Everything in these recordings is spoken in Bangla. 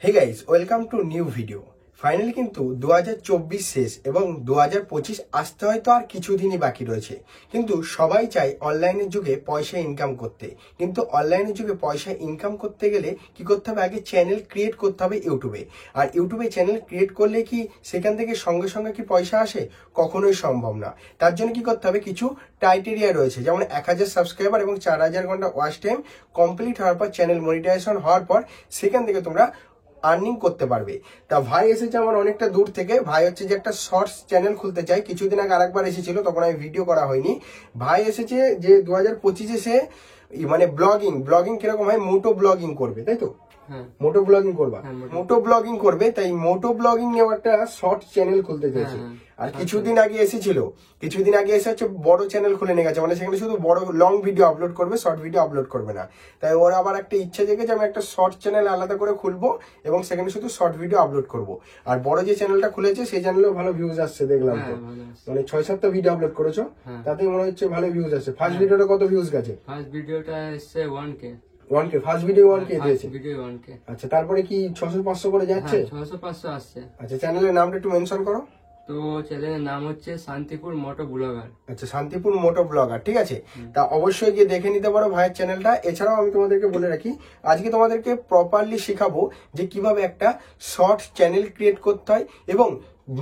Hey guys, welcome to new video. Finally কিন্তু 2024 শেষ এবং 2025 আসতে হয়তো আর কিছুদিনই বাকি রয়েছে। কিন্তু সবাই চায় অনলাইনের যুগে পয়সা ইনকাম করতে। কিন্তু অনলাইনের যুগে পয়সা ইনকাম করতে গেলে কি করতে হবে? আগে চ্যানেল ক্রিয়েট করতে হবে ইউটিউবে। আর ইউটিউবে চ্যানেল ক্রিয়েট করলে কি সেখান থেকে সঙ্গে সঙ্গে কি পয়সা আসে? কখনোই সম্ভব না। তার জন্য কি করতে হবে? কিছু ক্রাইটেরিয়া রয়েছে, যেমন 1000 সাবস্ক্রাইবার এবং 4000 ঘন্টা ওয়াচ টাইম কমপ্লিট হওয়ার পর, চ্যানেল মনিটাইজেশন হওয়ার পর সেখান থেকে তোমরা আর্নিং করতে পারবে। তা ভাই এসেছে আমার অনেকটা দূর থেকে। ভাই হচ্ছে যে একটা শর্টস চ্যানেল খুলতে চাই। কিছুদিন আগে আরেকবার এসেছিল, তখন আমি ভিডিও করা হয়নি। ভাই এসেছে যে 2025-এ সে মানে ব্লগিং কিরকম হয়, মোটো ব্লগিং করবে, তাই তো? মোটো ব্লগিং করবা, মোটো ব্লগিং করবে। তাই মোটো ব্লগিং নিয়ে একটা শর্ট চ্যানেল খুলতে চাইছে। আর কিছুদিন আগে এসে হচ্ছে বড় চ্যানেল খুলে নিয়ে গেছে, মানে সেখানে শুধু বড় লং ভিডিও আপলোড করবে, শর্ট ভিডিও আপলোড করবে না। তাই ওর আবার একটা ইচ্ছা জেগেছে, আমি একটা শর্ট চ্যানেল আলাদা করে খুলবো এবং সেখানে শুধু শর্ট ভিডিও আপলোড করব। আর বড় যে চ্যানেলটা খুলেছে সেই চ্যানেলেও ভালো ভিউজ আসছে দেখলাম তো, মানে 6-7টা ভিডিও আপলোড করেছো, তাতে মনে হচ্ছে ভালো ভিউজ আসছে। ফার্স্ট ভিডিওটা কত ভিউজ গেছে? ফার্স্ট ভিডিওটা এসেছে 1k। ফার্স্ট ভিডিও 1k দিয়েছে। Video 1k। আচ্ছা, তারপরে কি 600-500 করে যাচ্ছে? 600-500 আসছে। আচ্ছা, চ্যানেলের নামটা একটু মেনশন করো। তো চ্যানেলের নাম হচ্ছে শান্তিপুর মোটো ব্লগার। আচ্ছা, শান্তিপুর মোটো ব্লগার, ঠিক আছে। তা অবশ্যই গিয়ে দেখে নিতে পারো ভাইয়ের চ্যানেলটা। এছাড়াও আমি তোমাদেরকে বলে রাখি, আজকে তোমাদেরকে প্রপারলি শেখাবো যে কিভাবে একটা শর্ট চ্যানেল ক্রিয়েট করতে হয় এবং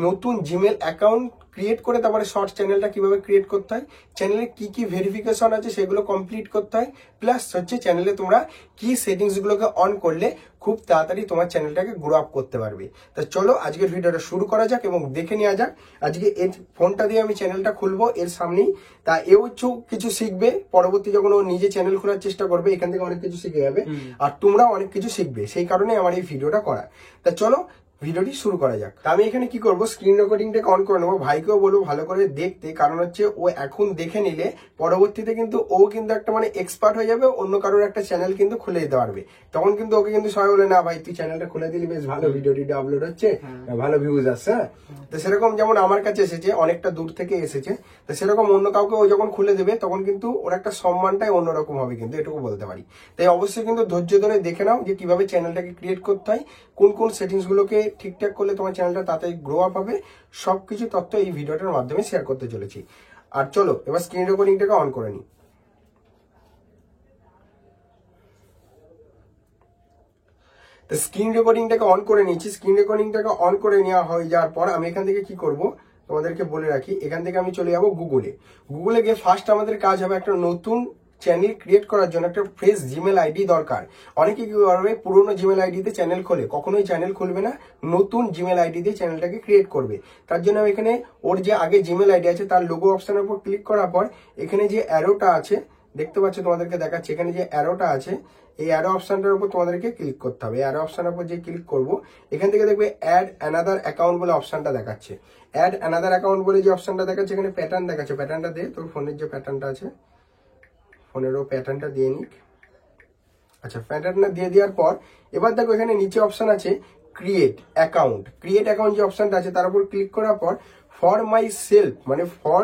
নতুন জিমেল অ্যাকাউন্ট ক্রিয়েট করে তারপরে শর্ট চ্যানেলটা কিভাবে ক্রিয়েট করতে হয়, চ্যানেলে কি কি ভেরিফিকেশন আছে সেগুলো কমপ্লিট করতে হয়, প্লাস হচ্ছে চ্যানেলে তোমরা কি সেটিংস গুলোকে অন করলে খুব তাড়াতাড়ি তোমার চ্যানেলটাকে গ্রো আপ করতে পারবে। তা চলো আজকের ভিডিওটা শুরু করা যাক এবং দেখে নেওয়া যাক। আজকে এর ফোনটা দিয়ে আমি চ্যানেলটা খুলবো এর সামনেই। তা এও কিছু শিখবে, পরবর্তী যখন ও নিজে চ্যানেল খোলার চেষ্টা করবে এখান থেকে অনেক কিছু শিখে যাবে আর তোমরাও অনেক কিছু শিখবে। সেই কারণে আমার এই ভিডিওটা করা। তা চলো ভিডিওটি শুরু করা যাক। আমি এখানে কি করব, স্ক্রিন রেকর্ডিংটাকে অন করে নেবো। ভাইকেও বলবো ভালো করে দেখতে, কারণ হচ্ছে ও এখন দেখে নিলে পরবর্তীতে কিন্তু ও কিন্তু একটা মানে এক্সপার্ট হয়ে যাবে, অন্য কারোর একটা চ্যানেল কিন্তু খুলে দিতে পারবে। তখন কিন্তু ওকে কিন্তু সবাই বলে, না ভাই তুই চ্যানেলটা খুলে দিলি, বেশ ভালো ভিডিওটি আপলোড হচ্ছে, ভালো ভিউজ আসছে। তো সেরকম যেমন আমার কাছে এসেছে, অনেকটা দূর থেকে এসেছে, তো সেরকম অন্য কাউকে ও যখন খুলে দেবে তখন কিন্তু ওর একটা সম্মানটাই অন্যরকম হবে, কিন্তু এটুকু বলতে পারি। তাই অবশ্যই কিন্তু ধৈর্য ধরে দেখে নাও যে কিভাবে চ্যানেলটাকে ক্রিয়েট করতে হয়, কোন কোন সেটিংস গুলোকে ঠিকঠাক করলে তোমার চ্যানেলটা তাড়াতাড়ি গ্রো আপ হবে। সবকিছু তথ্য এই ভিডিওটার মাধ্যমে শেয়ার করতে চলেছি। আর চলো এবার স্ক্রিন রেকর্ডিংটাকে অন করে নিই। তো স্ক্রিন রেকর্ডিংটাকে অন করে নিচ্ছি। স্ক্রিন রেকর্ডিংটাকে অন করে নেওয়া হয়ে যাওয়ার পর আমি এখান থেকে কি করব তোমাদেরকে বলে রাখি। এখান থেকে আমি চলে যাব গুগলে গিয়ে ফার্স্ট আমাদের কাজ হবে একটা নতুন চ্যানেল ক্রিয়েট করার জন্য একটা ফ্রেশ জিমেল আইডি দরকার। অনেকে কি করবে, পুরোনো জিমেল আইডিতে চ্যানেল খোলে, কখনোই চ্যানেল খুলবে না, নতুন জিমেল আইডি দিয়ে চ্যানেলটাকে ক্রিয়েট করবে। তার জন্য আমি এখানে ওর যে আগে জিমেল আইডি আছে তার লোগো অপশনের উপর ক্লিক করার পর এখানে যে অ্যারোটা আছে দেখতে পাচ্ছ, তোমাদেরকে দেখাচ্ছি, এখানে যে অ্যারোটা আছে এই অ্যারো অপশনটার উপর তোমাদেরকে ক্লিক করতে হবে। অ্যারো অপশনের উপর যে ক্লিক করব এখান থেকে দেখবে অ্যাড অ্যানাদার অ্যাকাউন্ট বলে অপশনটা দেখাচ্ছে। অ্যাড অ্যানাদার অ্যাকাউন্ট বলে যে অপশনটা দেখাচ্ছে, এখানে প্যাটার্ন দেখাচ্ছে, প্যাটার্নটা দে, তোর ফোনের যে প্যাটার্নটা আছে ফোনেরও প্যাটার্নটা দিয়ে নিক। আচ্ছা, প্যাটার্নটা দিয়ে দেওয়ার পর এবার দেখো এখানে নিচে অপশন আছে ক্রিয়েট অ্যাকাউন্ট যে অপশনটা আছে তার উপর ক্লিক করার পর ফর মাই সেলফ মানে ফর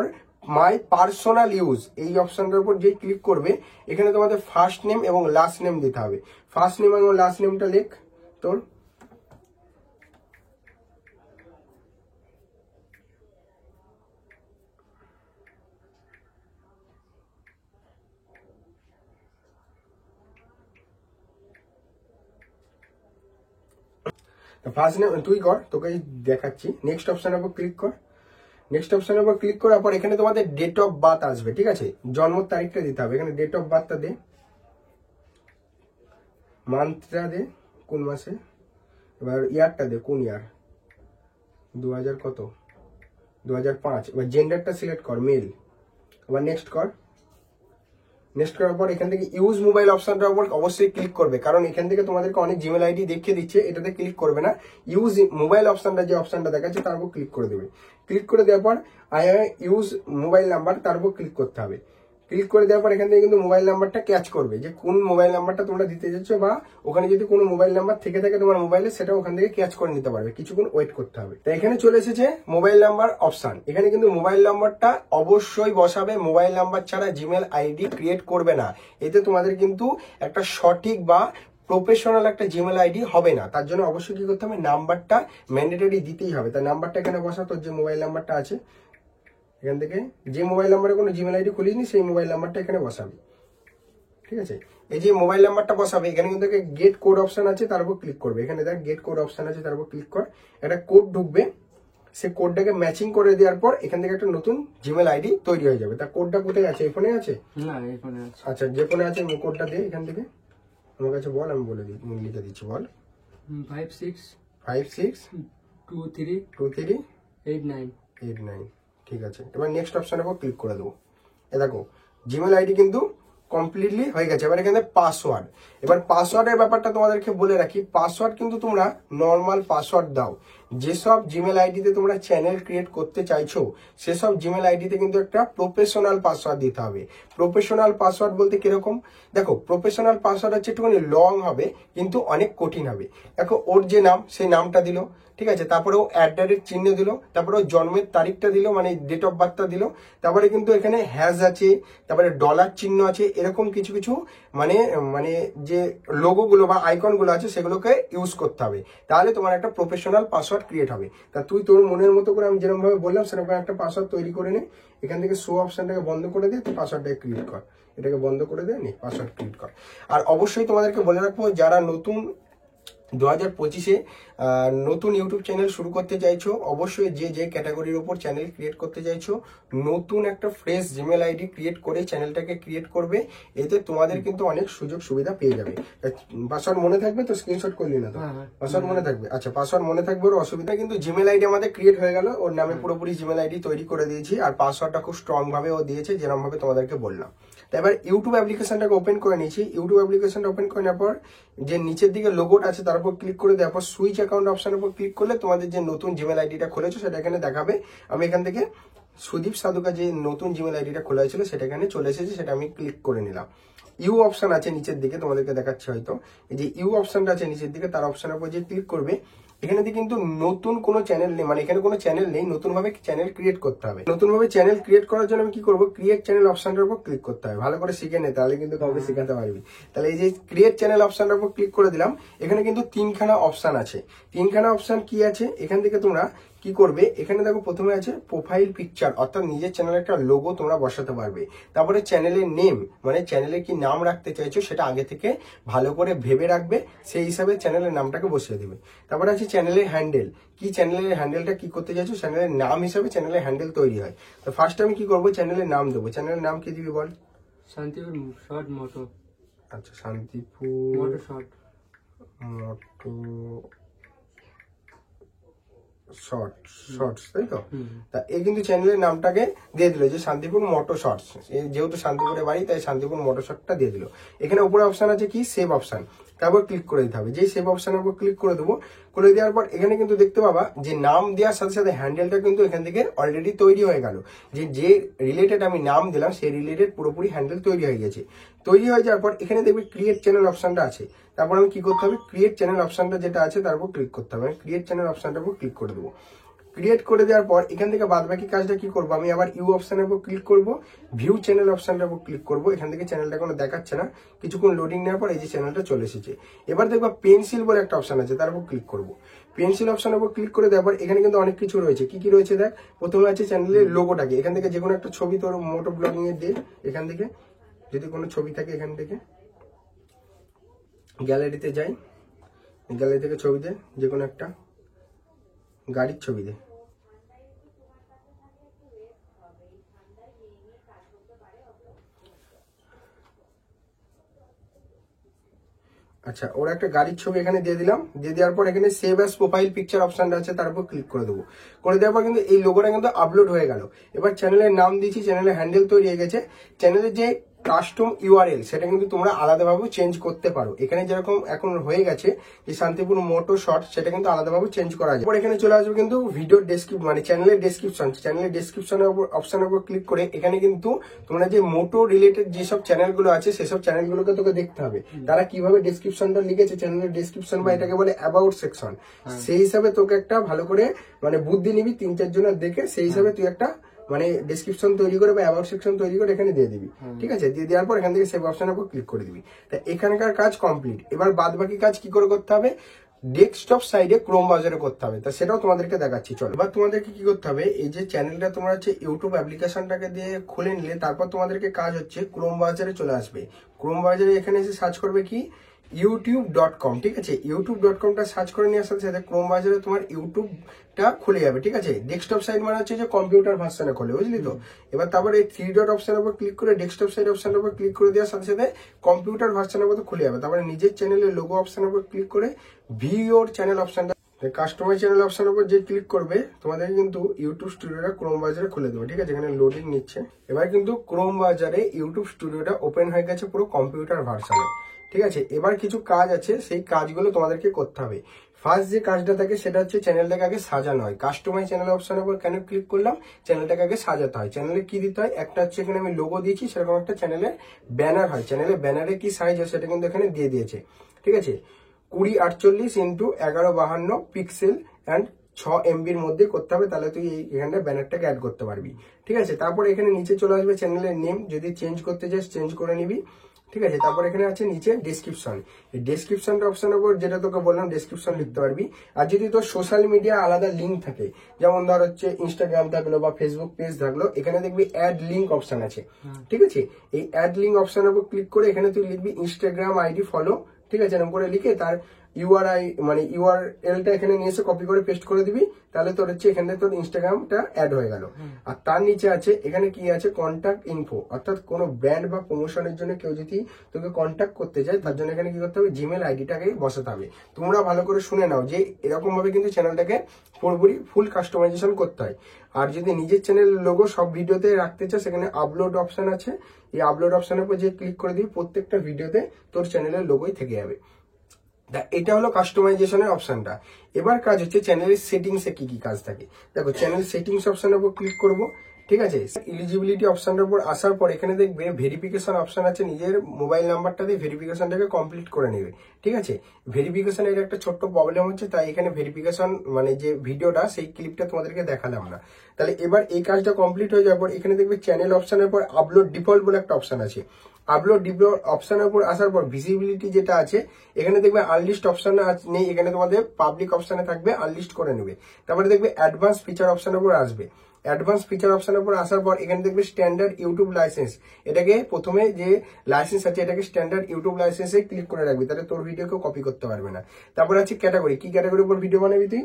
মাই পার্সোনাল ইউজ এই অপশনটার উপর যে ক্লিক করবে এখানে তোমাদের ফার্স্ট নেম এবং লাস্ট নেম দিতে হবে। ফার্স্ট নেম এবং লাস্ট নেমটা লেখ তোর। ফার্স্ট নেম তুই কর, তোকে দেখাচ্ছি। নেক্সট অপশনের উপর ক্লিক কর। নেক্সট অপশনের উপর ক্লিক করার পর এখানে তোমাদের ডেট অফ বার্থ আসবে, ঠিক আছে? জন্ম তারিখটা দিতে হবে। এখানে ডেট অফ বার্থটা দে, মান্থটা দে কোন মাসে, এবার ইয়ারটা দে কোন ইয়ার, 2000 কত 2005। এবার জেন্ডারটা সিলেক্ট কর মেল। এবার নেক্সট কর। নেক্সট করার পর এখান থেকে ইউজ মোবাইল অপশনটার উপর অবশ্যই ক্লিক করবে, কারণ এখান থেকে তোমাদেরকে অনেক জিমেল আইডি দেখিয়ে দিচ্ছে, এটাতে ক্লিক করবে না। ইউজ মোবাইল অপশনটা যে অপশনটা দেখাচ্ছে তার উপর ক্লিক করে দেবে। ক্লিক করে দেওয়ার পর ইউজ মোবাইল নাম্বার তার উপর ক্লিক করতে হবে। ক্লিক করে দেওয়ার পর এখান থেকে কিন্তু মোবাইল নাম্বারটা ক্যাচ করবে যে কোন মোবাইল নাম্বারটা তোমরা দিতে যাচ্ছ, বা ওখানে যদি কোনো মোবাইল নাম্বার থেকে থাকে তোমার মোবাইলে সেটা ওখান থেকে ক্যাচ করে নিতে পারবে। কিছুক্ষণ ওয়েট করতে হবে। তো এখানে চলে এসেছে মোবাইল নাম্বার অপশন। এখানে কিন্তু মোবাইল নাম্বারটা অবশ্যই বসাবে, মোবাইল নাম্বার ছাড়া জিমেল আইডি ক্রিয়েট করবে না। এতে তোমাদের কিন্তু একটা সঠিক বা প্রফেশনাল একটা জিমেল আইডি হবে না। তার জন্য অবশ্যই কি করতে হবে, নাম্বারটা ম্যান্ডেটরি দিতেই হবে। তার নাম্বারটা এখানে বসা, তোর যে মোবাইল নাম্বারটা আছে এখান থেকে, যে মোবাইল নাম্বারে কোনো জিমেল আইডি খুলিসনি সেই মোবাইল নাম্বারটা এখানে বসাবি। ঠিক আছে, এই যে মোবাইল নাম্বারটা বসাবে এখানে কিন্তু গেট কোড অপশন আছে, তার উপর ক্লিক করবে। এখানে দেখ গেট কোড অপশন আছে, তার উপর ক্লিক কর। একটা কোড ঢুকবে, সেই কোডটাকে ম্যাচিং করে দেওয়ার পর এখান থেকে একটা নতুন জিমেল আইডি তৈরি হয়ে যাবে। তার কোডটা কোথায় আছে, এই ফোনে আছে? না, এই ফোনে আছে। আচ্ছা, যে ফোনে আছে কোডটা দিয়ে এখান থেকে আমার কাছে বল, আমি বলে দিই, লিখে দিচ্ছি, বল। 56232389। ঠিক আছে, এবার নেক্সট অপশনের উপর ক্লিক করে দেবো। এ দেখো জিমেল আইডি কিন্তু কমপ্লিটলি হয়ে গেছে। এবার এখানে পাসওয়ার্ড, এবার পাসওয়ার্ডের ব্যাপারটা তোমাদেরকে বলে রাখি। পাসওয়ার্ড কিন্তু তোমরা নর্মাল পাসওয়ার্ড দাও। যেসব জিমেল আইডিতে তোমরা চ্যানেল ক্রিয়েট করতে চাইছো সেসব জিমেল আইডিতে কিন্তু একটা প্রফেশনাল পাসওয়ার্ড দিতে হবে। প্রফেশনাল পাসওয়ার্ড বলতে কিরকম, দেখো প্রফেশনাল পাসওয়ার্ড হচ্ছে একটুখানি লং হবে কিন্তু অনেক কঠিন হবে। দেখো ওর যে নাম সেই নামটা দিল, ঠিক আছে, তারপরে ও @চিহ্ন দিল, তারপরে ও জন্মের তারিখটা দিল মানে ডেট অফ বার্থটা দিল, তারপরে কিন্তু এখানে হ্যাশ আছে, তারপরে ডলার চিহ্ন আছে, এরকম কিছু কিছু মানে মানে যে লোগোগুলো বা আইকনগুলো আছে সেগুলোকে ইউজ করতে হবে। তাহলে তোমার একটা প্রফেশনাল পাসওয়ার্ড ক্রিয়েট হবে। তা তুই তোর মনের মতো করে আমি যেরকম ভাবে বললাম সেরকম একটা পাসওয়ার্ড তৈরি করে নে। এখান থেকে শো অপশনটাকে বন্ধ করে দিয়ে তুই পাসওয়ার্ডটাকে ক্রিয়েট কর, এটাকে বন্ধ করে দে, নে পাসওয়ার্ড ক্রিয়েট কর। আর অবশ্যই তোমাদেরকে বলে রাখবো, যারা নতুন 2025-এ নতুন ইউটিউব চ্যানেল শুরু করতে চাইছো, অবশ্যই যে ক্যাটাগরির উপর চ্যানেল ক্রিয়েট করতে চাইছো, নতুন একটা ফ্রেশ জিমেল আইডি ক্রিয়েট করে চ্যানেলটাকে ক্রিয়েট করবে। এতে তোমাদের কিন্তু অনেক সুযোগ সুবিধা পেয়ে যাবে। পাসওয়ার্ড মনে থাকবে তো? স্ক্রিনশট করলি না তো? পাসওয়ার্ড মনে থাকবে? আচ্ছা, পাসওয়ার্ড মনে থাকবে, ওর অসুবিধা। কিন্তু জিমেল আইডি আমাদের ক্রিয়েট হয়ে গেল, ওর নামে পুরোপুরি জিমেল আইডি তৈরি করে দিয়েছি, আর পাসওয়ার্ডটা খুব স্ট্রং ভাবে ও দিয়েছে যেরকম ভাবে তোমাদেরকে বললাম। এবার ইউটিউব অ্যাপ্লিকেশনটাকে ওপেন করে নিয়েছি। ইউটিউব অ্যাপ্লিকেশনটা ওপেন করে নেওয়ার পর যে নিচের দিকে লোগোটা আছে তার উপর ক্লিক করে দেওয়ার পর সুইচ অ্যাকাউন্ট অপশনের উপর ক্লিক করলে তোমাদের যে নতুন জিমেল আইডিটা খুলেছো সেটা এখানে দেখাবে। আমি এখান থেকে সুদীপ সাধুকা যে নতুন জিমেল আইডিটা খোলা হয়েছিল সেটা এখানে চলে এসেছে, সেটা আমি ক্লিক করে নিলাম। ইউ অপশন আছে নিচের দিকে, তোমাদেরকে দেখাচ্ছে হয়তো, এই যে ইউ অপশনটা আছে নিচের দিকে, তার অপশনের উপর যে ক্লিক করবে এখানে কিন্তু নতুন কোনো চ্যানেল নেই, মানে এখানে কোনো চ্যানেল নেই, নতুন ভাবে চ্যানেল ক্রিয়েট করতে হবে। নতুন ভাবে চ্যানেল ক্রিয়েট করার জন্য আমি কি করবো, ক্রিয়েট চ্যানেল অপশনটার উপর ক্লিক করতে হবে। ভালো করে শিখে নে, তাহলে কিন্তু কাউকে শেখাতে পারবি। তাহলে এই যে ক্রিয়েট চ্যানেল অপশনটার উপর ক্লিক করে দিলাম। এখানে কিন্তু তিনখানা অপশন আছে। তিনখানা অপশন কি আছে, এখান থেকে তোমরা কি করবে, এখানে দেখো প্রথমে আছে প্রোফাইল পিকচার, অর্থাৎ নিজের চ্যানেলের একটা লোগো তোমরা বসাতে পারবে। তারপরে চ্যানেলের নেম, মানে চ্যানেলে কি নাম রাখতে চাইছো সেটা আগে থেকে ভালো করে ভেবে রাখবে, সেই হিসাবে চ্যানেলের নামটাকে বসিয়ে দিবে। তারপরে আছে চ্যানেলের হ্যান্ডেল, কি চ্যানেলের হ্যান্ডেলটা কি করতে চাইছো, চ্যানেলের নাম হিসাবে চ্যানেলের হ্যান্ডেল তৈরি হয়। তো ফার্স্ট আমি কি করবো, চ্যানেলের নাম দেবো। চ্যানেলের নাম কি দিবি বল? শান্তিপুর শর্ট মোটো। আচ্ছা, শান্তিপুর মোটো শর্ট, মোটো শর্টস, তাই তো? তা এই কিন্তু চ্যানেলের নামটাকে দিয়ে দিল যে শান্তিপুর মোটো শর্টস, যেহেতু শান্তিপুরে বাড়ি তাই শান্তিপুর মোটো শর্টটা দিয়ে দিল। এখানে উপরে অপশন আছে কি, সেভ অপশন, তারপর ক্লিক করে দিতে হবে। যেই সেভ অপশনের উপর ক্লিক করে দেবো, করে দেওয়ার পর এখানে কিন্তু দেখতে পাবা যে নাম দেওয়ার সাথে সাথে হ্যান্ডেলটা কিন্তু এখান থেকে অলরেডি তৈরি হয়ে গেল। যে রিলেটেড আমি নাম দিলাম সেই রিলেটেড পুরোপুরি হ্যান্ডেল তৈরি হয়ে গেছে। তৈরি হয়ে যাওয়ার পর এখানে দেখবে ক্রিয়েট চ্যানেল অপশনটা আছে। তারপর আমি কি করতে হবে, ক্রিয়েট চ্যানেল অপশনটা যেটা আছে তার উপর ক্লিক করতে হবে। ক্রিয়েট চ্যানেল অপশনটার উপর ক্লিক করে দেবো। ক্রিয়েট করে দেওয়ার পর এখান থেকে বাদ বাকি কাজটা কি করবো, আমি আবার ইউ অপশনের উপর ক্লিক করবো, ভিউ চ্যানেল অপশনটার উপর ক্লিক করবো। এখান থেকে চ্যানেলটা কোনো দেখাচ্ছে না, কিছুক্ষণ লোডিং নেওয়ার পর এই যে চ্যানেলটা চলে এসেছে। এবার দেখবো পেন্সিল বলে একটা অপশন আছে, তার উপর ক্লিক করবো। পেন্সিল অপশনের উপর ক্লিক করে দেওয়ার পর এখানে কিন্তু অনেক কিছু রয়েছে। কি কি রয়েছে দেখ, প্রথমে আছে চ্যানেলের লোগোটাকে, এখান থেকে যে কোনো একটা ছবি তোর মোটো ব্লগিং এর দে, এখান থেকে যদি কোনো ছবি থাকে এখান থেকে গ্যালারিতে যাই, গ্যালারি থেকে ছবি দে, যে কোনো একটা গাড়ির ছবি দে। আচ্ছা, ওর একটা গাড়ির ছবি এখানে দিয়ে দিলাম। দিয়ে দেওয়ার পর এখানে সেভ অ্যাজ প্রোফাইল পিকচার অপশনটা আছে, তার উপর ক্লিক করে দেবো। করে দেওয়ার পর কিন্তু এই লোগোটা কিন্তু আপলোড হয়ে গেল। এবার চ্যানেলের নাম দিয়েছি, চ্যানেলের হ্যান্ডেল তৈরি হয়ে গেছে। চ্যানেলের যে কাস্টম ইউআরএল সেটা কিন্তু তোমরা আলাদাভাবে চেঞ্জ করতে পারো। এখানে যেরকম এখন হয়ে গেছে যে শান্তিপুর মোটো শর্ট, সেটা কিন্তু আলাদাভাবে চেঞ্জ করা যায়। এবার এখানে চলে আসবে কিন্তু ভিডিও ডেসক্রিপশন, মানে চ্যানেলের ডেসক্রিপশন। চ্যানেলের ডেসক্রিপশনের অপশনের উপর ক্লিক করে এখানে কিন্তু তোমরা যে মোটো রিলেটেড যেসব চ্যানেলগুলো আছে সেসব চ্যানেলগুলোকে তোকে দেখতে হবে, তারা কিভাবে ডেসক্রিপশনটা লিখেছে। চ্যানেলের ডেসক্রিপশন বা এটাকে বলে অ্যাবাউট সেকশন, সেই হিসাবে তোকে একটা ভালো করে মানে বুদ্ধি নিবি 3-4 জনের দেখে, সেই হিসাবে তুই একটা মানে ডেসক্রিপশন তৈরি করে বা অ্যাবাউট সেকশন তৈরি করে এখানে দিয়ে দিবি, ঠিক আছে? দিয়ে দেওয়ার পর এখান থেকে সেভ অপশনের উপর ক্লিক করে দিবি। তা এখানকার কাজ কমপ্লিট। এবার বাদ বাকি কাজ কি করে করতে হবে, ডেস্কটপ সাইডে ক্রোম ব্রাউজারে করতে হবে। তা সেটাও তোমাদেরকে দেখাচ্ছি, চলো। এবার তোমাদেরকে কি করতে হবে, এই যে চ্যানেলটা তোমরা হচ্ছে ইউটিউব অ্যাপ্লিকেশনটাকে দিয়ে খুলে নিলে তারপর তোমাদেরকে কাজ হচ্ছে ক্রোম ব্রাউজারে চলে আসবে। ক্রোম ব্রাউজারে এখানে এসে সার্চ করবে কি youtube.com, ঠিক আছে? youtube.com-টা সার্চ করে নেওয়ার সাথে সাথে ক্রোম ব্রাউজারে তোমার ইউটিউবটা খুলে যাবে, ঠিক আছে? ডেস্কটপ সাইড মানে হচ্ছে যে কম্পিউটার ভার্সনে খোলে, বুঝলি তো? এবার তারপরে এই 3 ডট অপশনের উপর ক্লিক করে ডেস্কটপ সাইড অপশনের উপর ক্লিক করে দেওয়ার সাথে সাথে কম্পিউটার ভার্সনের মতো খুলে যাবে। তারপরে নিজের চ্যানেলের লোগো অপশনের উপর ক্লিক করে ভিউ ইওর চ্যানেল অপশনটা, কাস্টমাইজ চ্যানেল অপশনের উপর যে ক্লিক করবে তোমাদের কিন্তু ইউটিউব স্টুডিওটা ক্রোম ব্রাউজারে খুলে দেবে, ঠিক আছে? এখানে লোডিং নিচ্ছে। এবার কিন্তু ক্রোম ব্রাউজারে ইউটিউব স্টুডিওটা ওপেন হয়ে গেছে পুরো কম্পিউটার ভার্সনে, ঠিক আছে? এবার কিছু কাজ আছে, সেই কাজগুলো তোমাদেরকে করতে হবে। ফার্স্ট যে কাজটা থাকে সেটা হচ্ছে চ্যানেলটাকে আগে সাজানো হয়। কাস্টমাইজ চ্যানেল অপশনের উপর কেন ক্লিক করলাম, চ্যানেলটাকে আগে সাজাতে হয়। চ্যানেলে কি দিতে হয়, একটা হচ্ছে এখানে আমি লোগো দিয়েছি, সেরকম একটা চ্যানেলের ব্যানার হয়। চ্যানেলের ব্যানারে কি সাইজ হয় সেটা কিন্তু এখানে দিয়ে দিয়েছে, ঠিক আছে? 2048 ইন্টু 1152 পিক্সেল অ্যান্ড 6 MB-র মধ্যে করতে হবে, তাহলে তুই এখানে ব্যানারটাকে অ্যাড করতে পারবি, ঠিক আছে? তারপর এখানে নিচে চলে আসবে চ্যানেলের নেম, যদি চেঞ্জ করতে চাস চেঞ্জ করে নিবি, ঠিক আছে? তারপর এখানে আছে নিচে ডেসক্রিপশন। এই ডেসক্রিপশনটা অপশনের উপর যেটা তোকে বললাম ডেসক্রিপশন লিখতে পারবি। আর যদি তোর সোশ্যাল মিডিয়া আলাদা লিঙ্ক থাকে, যেমন ধর হচ্ছে ইনস্টাগ্রাম থাকলো বা ফেসবুক পেজ থাকলো, এখানে দেখবি অ্যাড লিঙ্ক অপশন আছে, ঠিক আছে? এই অ্যাড লিঙ্ক অপশনের উপর ক্লিক করে এখানে তুই লিখবি ইনস্টাগ্রাম আইডি ফলো, ঠিক আছে? এরকম করে লিখে তার ইউআরআই মানে ইউআরএলটা এখানে নিয়ে এসে কপি করে পেস্ট করে দিবি, তাহলে তোর হচ্ছে এখানে তোর ইনস্টাগ্রামটা অ্যাড হয়ে গেল। আর তার নিচে আছে এখানে কি আছে, কন্ট্যাক্ট ইনফো, অর্থাৎ কোনো ব্র্যান্ড বা প্রমোশনের জন্য কেউ যদি তোকে কন্ট্যাক্ট করতে চায় তার জন্য এখানে কি করতে হবে, জিমেল আইডিটাকে বসাতে হবে। তোমরা ভালো করে শুনে নাও যে এরকম ভাবে কিন্তু চ্যানেলটাকে পুরোপুরি ফুল কাস্টমাইজেশন করতে হয়। আর যদি নিজের চ্যানেল লোগো সব ভিডিওতে রাখতে চাস, সেখানে আপলোড অপশন আছে, এই আপলোড অপশনের উপর যে ক্লিক করে দিবি, প্রত্যেকটা ভিডিওতে তোর চ্যানেলের লোগোই থেকে যাবে। এটা হলো কাস্টমাইজেশনের অপশনটা। এবার কাজ হচ্ছে চ্যানেলের সেটিংসে কি কি কাজ থাকে। দেখো, চ্যানেল সেটিংস অপশনের উপর ক্লিক করব, ঠিক আছে? এলিজিবিলিটি অপশনের উপর আসার পর এখানে দেখবে ভেরিফিকেশন অপশন আছে, নিজের মোবাইল নাম্বারটা দিয়ে ভেরিফিকেশনটাকে কমপ্লিট করে নেবে, ঠিক আছে? ভেরিফিকেশনের একটা ছোট্ট প্রবলেম হচ্ছে, তাই এখানে ভেরিফিকেশন মানে যে ভিডিওটা সেই ক্লিপটা তোমাদেরকে দেখালাম না। তাহলে এবার এই কাজটা কমপ্লিট হয়ে যাওয়ার পর এখানে দেখবে চ্যানেল অপশনের পর আপলোড ডিফল্ট বলে একটা অপশন আছে। আপলোড ডিফল্ট অপশনের উপর আসার পর ভিজিবিলিটি যেটা আছে, এখানে দেখবে আনলিস্ট অপশন নেই, এখানে তোমাদের পাবলিক অপশনে থাকবে, আনলিস্ট করে নেবে। তারপরে দেখবে অ্যাডভান্স ফিচার অপশনের উপর আসবে। অ্যাডভান্স ফিচার অপশনের উপর আসার পর এখানে দেখবে স্ট্যান্ডার্ড ইউটিউব লাইসেন্স, এটাকে প্রথমে যে লাইসেন্স আছে এটাকে স্ট্যান্ডার্ড ইউটিউব লাইসেন্সে ক্লিক করে রাখবি, তাহলে তোর ভিডিও কেউ কপি করতে পারবে না। তারপর আছে ক্যাটাগরি, কি ক্যাটাগরির উপর ভিডিও বানাবি তুই?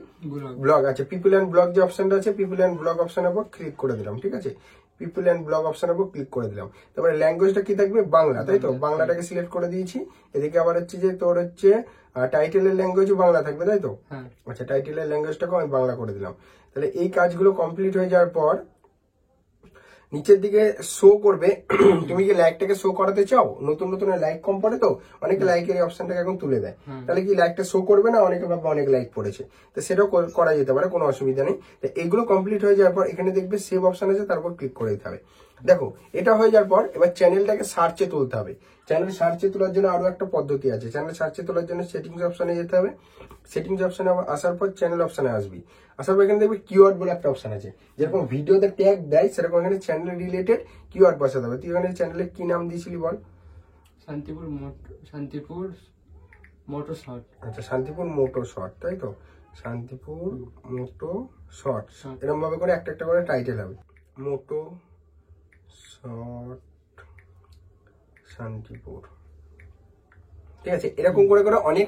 ব্লগ আছে, পিপল অ্যান্ড ব্লগ যে অপশনটা আছে, পিপল অ্যান্ড ব্লগ অপশনের উপর ক্লিক করে দিলাম, ঠিক আছে? পিপল অ্যান্ড ব্লগ অপশনের উপর ক্লিক করে দিলাম। তারপরে ল্যাঙ্গুয়েজটা কি থাকবে, বাংলা, তাই তো? বাংলাটাকে সিলেক্ট করে দিয়েছি। এদিকে আবার হচ্ছে যে তোর হচ্ছে টাইটেলের ল্যাঙ্গুয়েজও বাংলা থাকবে, তাই তো? আচ্ছা, টাইটেলের ল্যাঙ্গুয়েজটাকে আমি বাংলা করে দিলাম। তাহলে এই কাজগুলো কমপ্লিট হয়ে যাওয়ার পর নিচের দিকে শো করবে। তুমি কি লাইকটাকে শো করাতে চাও? নতুন নতুন লাইক কম পড়ে তো, অনেকে লাইকের এই অপশনটাকে এখন তুলে দেয়, তাহলে কি লাইকটা শো করবে না? অনেকে ভাবে অনেক লাইক পড়েছে, তো সেটাও করা যেতে পারে, কোনো অসুবিধা নেই। তো এগুলো কমপ্লিট হয়ে যাওয়ার পর এখানে দেখবে সেভ অপশন আছে, তারপর ক্লিক করে দিতে হবে। দেখো, এটা হয়ে যাওয়ার পর এবার চ্যানেলটাকে সার্চে তুলতে হবে। চ্যানেল সার্চে তোলার জন্য আরো একটা পদ্ধতি আছে। চ্যানেল সার্চে তোলার জন্য সেটিংস অপশনে যেতে হবে। সেটিংস অপশনে আসার পর চ্যানেল অপশনে আসবি। আসার পর এখানে দেখবি কিওয়ার্ড বলে একটা অপশন আছে। যেরকম ভিডিওতে ট্যাগ দেয় সেরকম এখানে চ্যানেল রিলেটেড কিওয়ার্ড বসাতে হবে। তুই এখানে চ্যানেলের কি নাম দিয়েছিলি বল? শান্তিপুর মোটো শর্ট। আচ্ছা, শান্তিপুর মোটো শর্ট, তাই তো? শান্তিপুর মোটো শর্ট, এরকম ভাবে করে একটা একটা করে টাইটেল হবে। মোটো শর্ট শান্তিপুর, ঠিক আছে? এরকম করে করে অনেক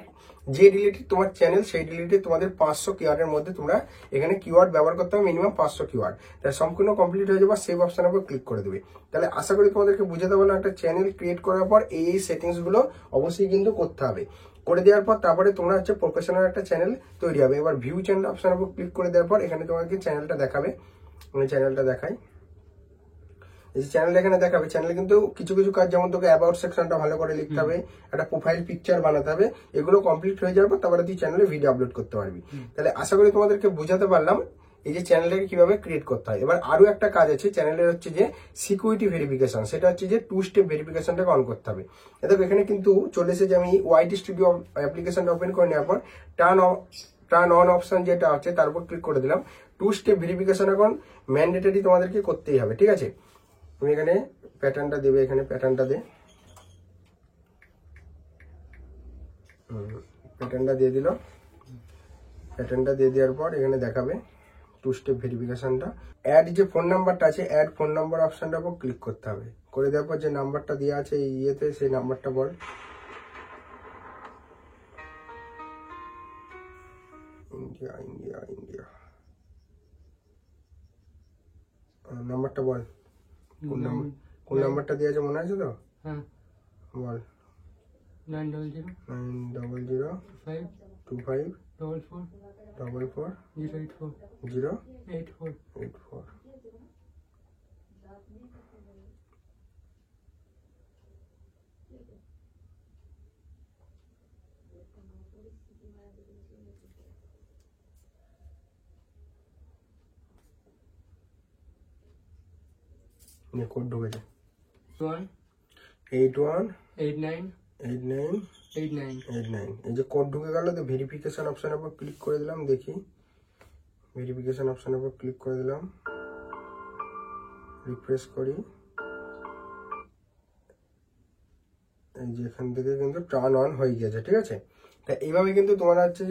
যে রিলেটেড তোমার চ্যানেল সেই রিলেটেড তোমাদের 500 কিওয়ার্ডের মধ্যে তোমরা এখানে কিওয়ার্ড ব্যবহার করতে হবে, মিনিমাম 500 কিওয়ার্ড। তাহলে সম্পূর্ণ কমপ্লিট হয়ে যাবে, সেভ অপশনের উপর ক্লিক করে দেবে। তাহলে আশা করি তোমাদেরকে বুঝাতে পারলাম একটা চ্যানেল ক্রিয়েট করার পর এই সেটিংস গুলো অবশ্যই কিন্তু করতে হবে। করে দেওয়ার পর তারপরে তোমরা হচ্ছে প্রফেশনাল একটা চ্যানেল তৈরি হবে। এবার ভিউ চ্যানেল অপশনের উপর ক্লিক করে দেওয়ার পর এখানে তোমাকে চ্যানেলটা দেখাবে। আমি চ্যানেলটা দেখাই। এই চ্যানেল এখানে দেখাবে। চ্যানেলে কিন্তু কিছু কিছু কাজ, যেমন তোকে অ্যাবাউট সেকশনটা ভালো করে লিখতে হবে, একটা প্রোফাইল পিকচার বানাতে হবে, এগুলো কমপ্লিট হয়ে যাওয়ার পর তারপরে তুই চ্যানেলে ভিডিও আপলোড করতে পারবি। তাহলে আশা করি তোমাদেরকে বুঝাতে পারলাম এই যে চ্যানেলটাকে কিভাবে ক্রিয়েট করতে হয়। এবার আরো একটা কাজ আছে চ্যানেলের, হচ্ছে যে সিকিউরিটি ভেরিফিকেশন। সেটা হচ্ছে যে 2 স্টেপ ভেরিফিকেশনটাকে অন করতে হবে। দেখো, এখানে কিন্তু চলে এসেছে। আমি ওয়াইটি স্টুডিও অ্যাপ্লিকেশনটা ওপেন করে নেওয়ার পর টার্ন অন অপশন যেটা আছে তার উপর ক্লিক করে দিলাম। 2 স্টেপ ভেরিফিকেশন এখন ম্যান্ডেটরি তোমাদেরকে করতেই হবে, ঠিক আছে। তুমি এখানে প্যাটার্নটা দেবে, এখানে প্যাটার্নটা দে, প্যাটার্নটা দিয়ে দিল। প্যাটার্নটা দিয়ে দেওয়ার পর এখানে দেখাবে 2 স্টেপ ভেরিফিকেশনটা। অ্যাড যে ফোন নাম্বারটা আছে, অ্যাড ফোন নাম্বার অপশনটার উপর ক্লিক করতে হবে। করে দেওয়ার পর যে নাম্বারটা দেওয়া আছে এই ইয়েতে, সেই নাম্বারটা বল। ইন্ডিয়া ইন্ডিয়া ইন্ডিয়া, নাম্বারটা বল। কোন নাম্বারটা দেওয়া আছে মনে আছে তো? হ্যাঁ, বল। 900 900 5 25 44 44 084 084 84। নিয়ে কোড ঢুকেছে 1 81 89 89 89। 89। এই যে কোড ঢুকে গেল, তো ভেরিফিকেশন অপশনের উপর ক্লিক করে দিলাম। দেখি, ভেরিফিকেশন অপশনের উপর ক্লিক করে দিলাম, রিফ্রেশ করি। এই যে এখান থেকে কিন্তু টার্ন অন হয়ে গেছে, ঠিক আছে। তা এইভাবে কিন্তু তোমার হচ্ছে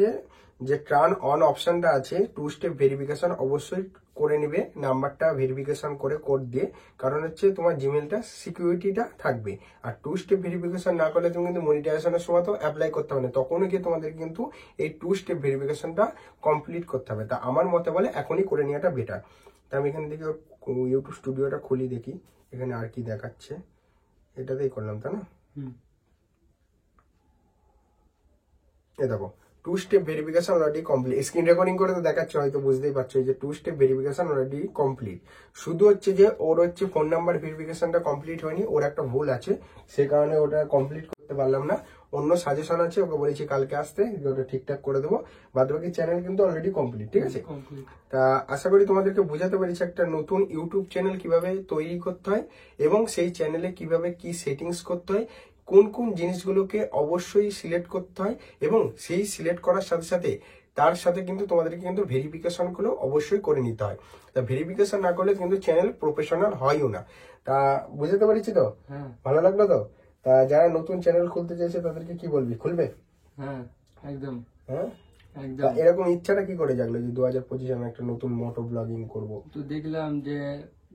যে টার্ন অন অপশনটা আছে 2 স্টেপ ভেরিফিকেশন অবশ্যই করে নিবে, নাম্বারটা ভেরিফিকেশন করে কোড দিয়ে। কারণ হচ্ছে তোমার জিমেলটা সিকিউরিটিটা থাকবে। আর 2 স্টেপ ভেরিফিকেশন না করলে তুমি কিন্তু মনিটাইজেশনের সময় তো অ্যাপ্লাই করতে হবে না, তখনও গিয়ে তোমাদের কিন্তু এই 2 স্টেপ ভেরিফিকেশনটা কমপ্লিট করতে হবে। তা আমার মতে বলে এখনই করে নেওয়াটা বেটার। তা আমি এখান থেকে ইউটিউব স্টুডিওটা খুলি, দেখি এখানে আর কি দেখাচ্ছে। এটাতেই করলাম, তাই না? এ দেখো 2 step verification already complete. Screen recording করে তো দেখাচ্ছে, হয়তো বুঝতেই পারছো যে 2 স্টেপ ভেরিফিকেশন অলরেডি কমপ্লিট। শুধু হচ্ছে যে ওর হচ্ছে ফোন নাম্বার ভেরিফিকেশনটা কমপ্লিট হয়নি, ওর একটা ভুল আছে, সে কারণে ওটা কমপ্লিট করতে পারলাম না। অন্য সাজেশন আছে, ওকে বলেছি কালকে আসতে, ওটা ঠিকঠাক করে দেবো। বাদ বাকি চ্যানেল কিন্তু অলরেডি কমপ্লিট, ঠিক আছে। তা আশা করি তোমাদেরকে বোঝাতে পেরেছি একটা নতুন ইউটিউব চ্যানেল কিভাবে তৈরি করতে হয় এবং সেই চ্যানেলে কিভাবে কি সেটিংস করতে হয়, কোন কোন জিনিসগুলোকে অবশ্যই সিলেক্ট করতে হয়, এবং সেই সিলেক্ট করার সাথে সাথে তার সাথে কিন্তু তোমাদেরকে কিন্তু ভেরিফিকেশন গুলো অবশ্যই করে নিতে হয়। তা ভেরিফিকেশন না করলে কিন্তু চ্যানেল প্রফেশনাল হয়ও না। তা বুঝতে পেরেছি তো? ভালো লাগলো তো? তা যারা নতুন চ্যানেল খুলতে চাইছে তাদেরকে কি বলবি, খুলবে? হ্যাঁ, একদম। হ্যাঁ, একদম। এরকম ইচ্ছাটা কি করে জাগলো যে 2025 আমি একটা নতুন মোটো ব্লগিং করব? তো দেখলাম যে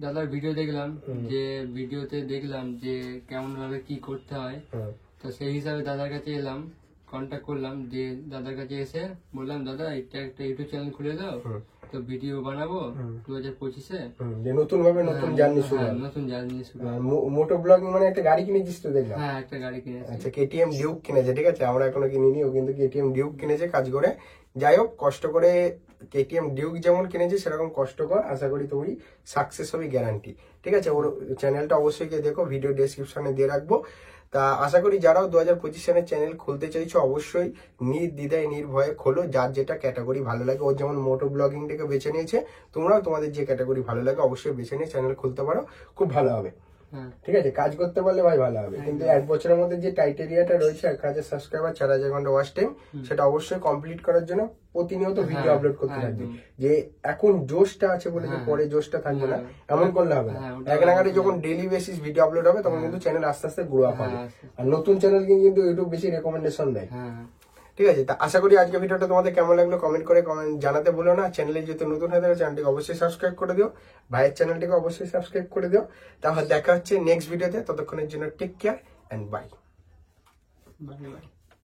দাদার ভিডিও দেখলাম, যে ভিডিওতে দেখলাম যে কেমন ভাবে কি করতে হয়। তো সেই হিসাবে দাদার কাছে এলাম, কন্ট্যাক্ট করলাম, যে দাদার কাছে এসে বললাম দাদা এটা একটা ইউটিউব চ্যানেল খুলে দাও, তো ভিডিও বানাবো 2025-এ, নতুন ভাবে নতুন জার্নি শুরু হবে। নতুন জার্নি শুরু। মোটো ব্লগিং মানে একটা গাড়ি কিনেছিস তো দেখলাম? হ্যাঁ, একটা গাড়ি কিনেছি। আচ্ছা, কেটিএম ডিউক কিনেছে, ঠিক আছে। আমরা এখনো কিনিনি, ও কিন্তু কেটিএম ডিউক কিনেছে কাজ করে। যাই হোক, কষ্ট করে কেটিএম ডিউক যেমন কিনেছে সেরকম কষ্ট কর, আশা করি তুমি সাকসেস হবে গ্যারান্টি, ঠিক আছে। ওর চ্যানেলটা অবশ্যই গিয়ে দেখো, ভিডিও ডেসক্রিপশনে দিয়ে রাখবো। তা আশা করি যারাও 2025 সালের চ্যানেল খুলতে চাইছো অবশ্যই নির্দ্বিধায় নির্ভয়ে খোলো, যার যেটা ক্যাটাগরি ভালো লাগে। ও যেমন মোটো ব্লগিংটাকে বেছে নিয়েছে, তোমরাও তোমাদের যে ক্যাটাগরি ভালো লাগে অবশ্যই বেছে নিয়ে চ্যানেল খুলতে পারো, খুব ভালো হবে, ঠিক আছে। কাজ করতে পারলে ভাই ভালো হবে। কিন্তু 1 বছরের মধ্যে যে টাইটেরিয়াটা রয়েছে 1000 সাবস্ক্রাইবার 4000 ঘন্টা ওয়াচ টাইম, সেটা অবশ্যই কমপ্লিট করার জন্য প্রতিনিয়ত ভিডিও আপলোড করতে থাকবে। যে এখন জোশটা আছে বলে যে পরে জোশটা থাকবে না, এমন করলে হবে না। এক নাগারে যখন ডেইলি বেসিস ভিডিও আপলোড হবে তখন কিন্তু চ্যানেল আস্তে আস্তে গ্রো আপ হবে। আর নতুন চ্যানেলকে কিন্তু ইউটিউব বেশি রেকমেন্ডেশন দেয়, ঠিক আছে। তা আশা করি আজকে ভিডিওটা তোমাদের কেমন লাগলো কমেন্ট করে জানাতে ভুলো না। চ্যানেলে যেহেতু নতুন হয়ে থাকে চ্যানেলটিকে অবশ্যই সাবস্ক্রাইব করে দিও, ভাইয়ের চ্যানেলটিকে অবশ্যই সাবস্ক্রাইব করে দিও। তাহলে দেখা হচ্ছে নেক্সট ভিডিওতে, ততক্ষণের জন্য টেক কেয়ার এন্ড বাই।